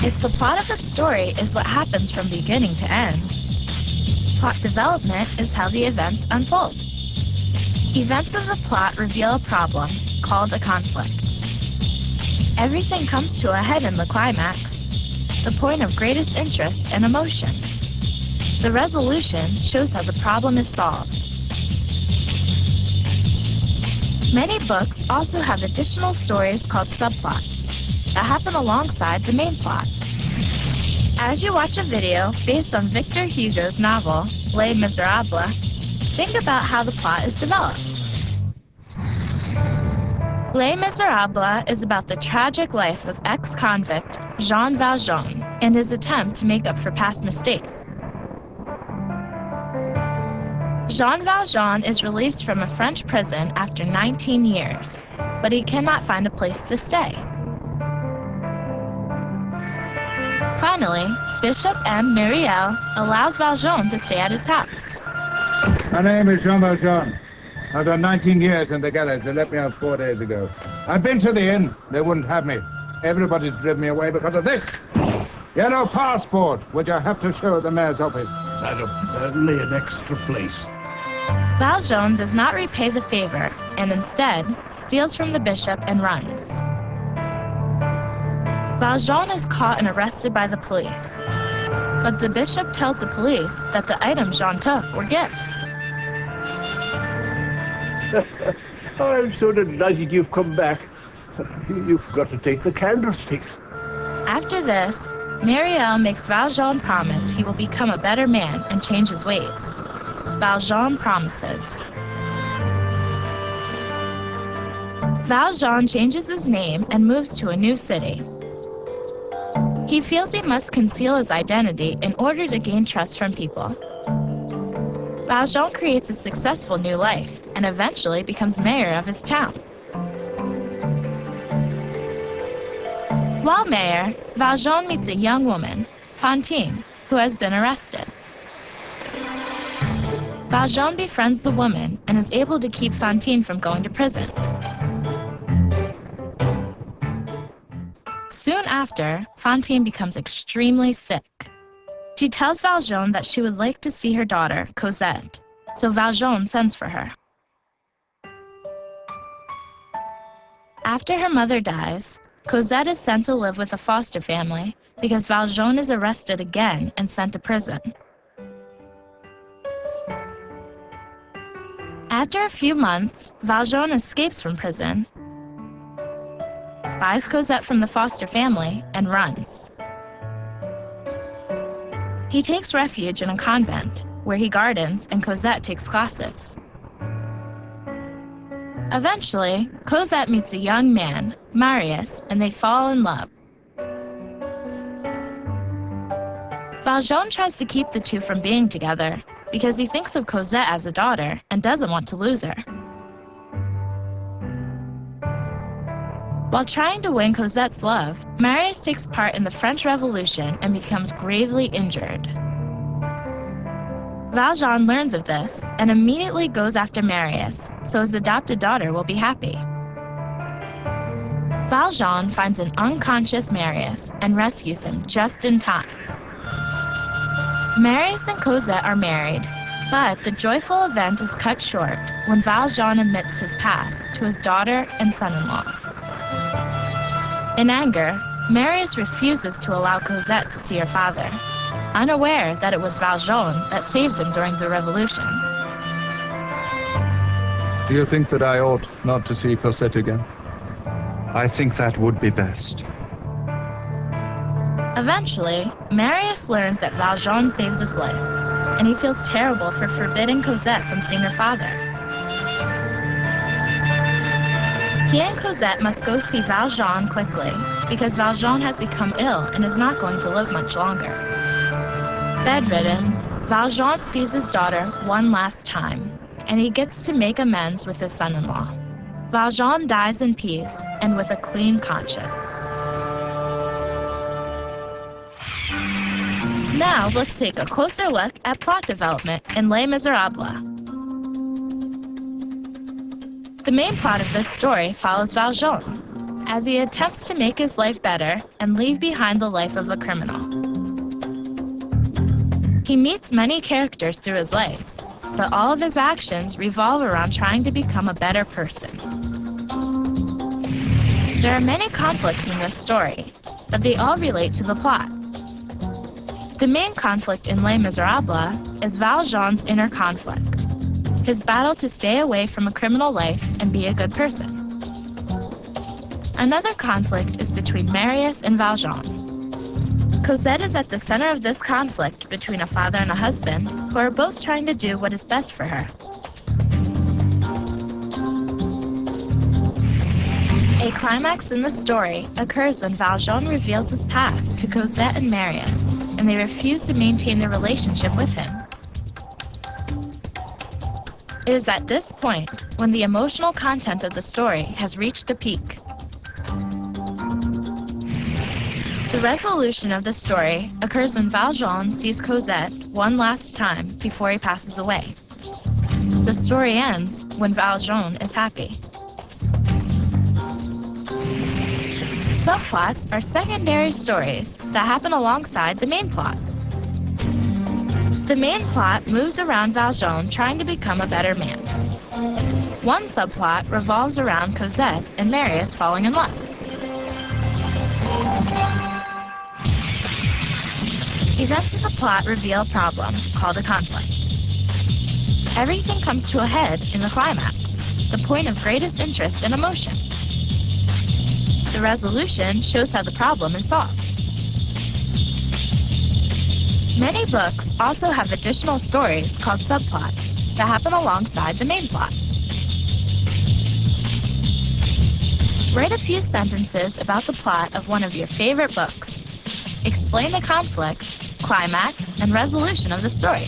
If the plot of a story is what happens from beginning to end, plot development is how the events unfold. Events of the plot reveal a problem called a conflict. Everything comes to a head in the climax, the point of greatest interest and emotion. The resolution shows how the problem is solved. Many books also have additional stories called subplots that happen alongside the main plot. As you watch a video based on Victor Hugo's novel, Les Miserables, think about how the plot is developed. Les Miserables is about the tragic life of ex-convict Jean Valjean and his attempt to make up for past mistakes. Jean Valjean is released from a French prison after 19 years, but he cannot find a place to stay. Finally, Bishop M. Myriel allows Valjean to stay at his house. My name is Jean Valjean. I've done 19 years in the galleys. They let me out 4 days ago. I've been to the inn. They wouldn't have me. Everybody's driven me away because of this yellow passport, which I have to show at the mayor's office. Madam, only an extra place. Valjean does not repay the favor and instead steals from the bishop and runs. Valjean is caught and arrested by the police, but the bishop tells the police that the items Jean took were gifts. I'm so delighted you've come back. You've got to take the candlesticks. After this, Myriel makes Valjean promise he will become a better man and change his ways. Valjean promises. Valjean changes his name and moves to a new city. He feels he must conceal his identity in order to gain trust from people. Valjean creates a successful new life and eventually becomes mayor of his town. While mayor, Valjean meets a young woman, Fantine, who has been arrested. Valjean befriends the woman and is able to keep Fantine from going to prison. Soon after, Fantine becomes extremely sick. She tells Valjean that she would like to see her daughter, Cosette, so Valjean sends for her. After her mother dies, Cosette is sent to live with a foster family because Valjean is arrested again and sent to prison. After a few months, Valjean escapes from prison, buys Cosette from the foster family, and runs. He takes refuge in a convent, where he gardens and Cosette takes classes. Eventually, Cosette meets a young man, Marius, and they fall in love. Valjean tries to keep the two from being together because he thinks of Cosette as a daughter and doesn't want to lose her. While trying to win Cosette's love, Marius takes part in the French Revolution and becomes gravely injured. Valjean learns of this and immediately goes after Marius, so his adopted daughter will be happy. Valjean finds an unconscious Marius and rescues him just in time. Marius and Cosette are married, but the joyful event is cut short when Valjean admits his past to his daughter and son-in-law. In anger, Marius refuses to allow Cosette to see her father, unaware that it was Valjean that saved him during the Revolution. Do you think that I ought not to see Cosette again? I think that would be best. Eventually, Marius learns that Valjean saved his life, and he feels terrible for forbidding Cosette from seeing her father. He and Cosette must go see Valjean quickly, because Valjean has become ill and is not going to live much longer. Bedridden, Valjean sees his daughter one last time, and he gets to make amends with his son-in-law. Valjean dies in peace and with a clean conscience. Now let's take a closer look at plot development in Les Miserables. The main plot of this story follows Valjean. as he attempts to make his life better and leave behind the life of a criminal. He meets many characters through his life, but all of his actions revolve around trying to become a better person. There are many conflicts in this story, but they all relate to the plot. The main conflict in Les Miserables is Valjean's inner conflict, his battle to stay away from a criminal life and be a good person. Another conflict is between Marius and Valjean. Cosette is at the center of this conflict between a father and a husband who are both trying to do what is best for her. A climax in the story occurs when Valjean reveals his past to Cosette and Marius, and they refuse to maintain their relationship with him. It is at this point when the emotional content of the story has reached a peak. The resolution of the story occurs when Valjean sees Cosette one last time before he passes away. The story ends when Valjean is happy. Subplots are secondary stories that happen alongside the main plot. The main plot moves around Valjean trying to become a better man. One subplot revolves around Cosette and Marius falling in love. Events in the plot reveal a problem called a conflict. Everything comes to a head in the climax, the point of greatest interest and emotion. The resolution shows how the problem is solved. Many books also have additional stories called subplots that happen alongside the main plot. Write a few sentences about the plot of one of your favorite books. Explain the conflict, climax, and resolution of the story.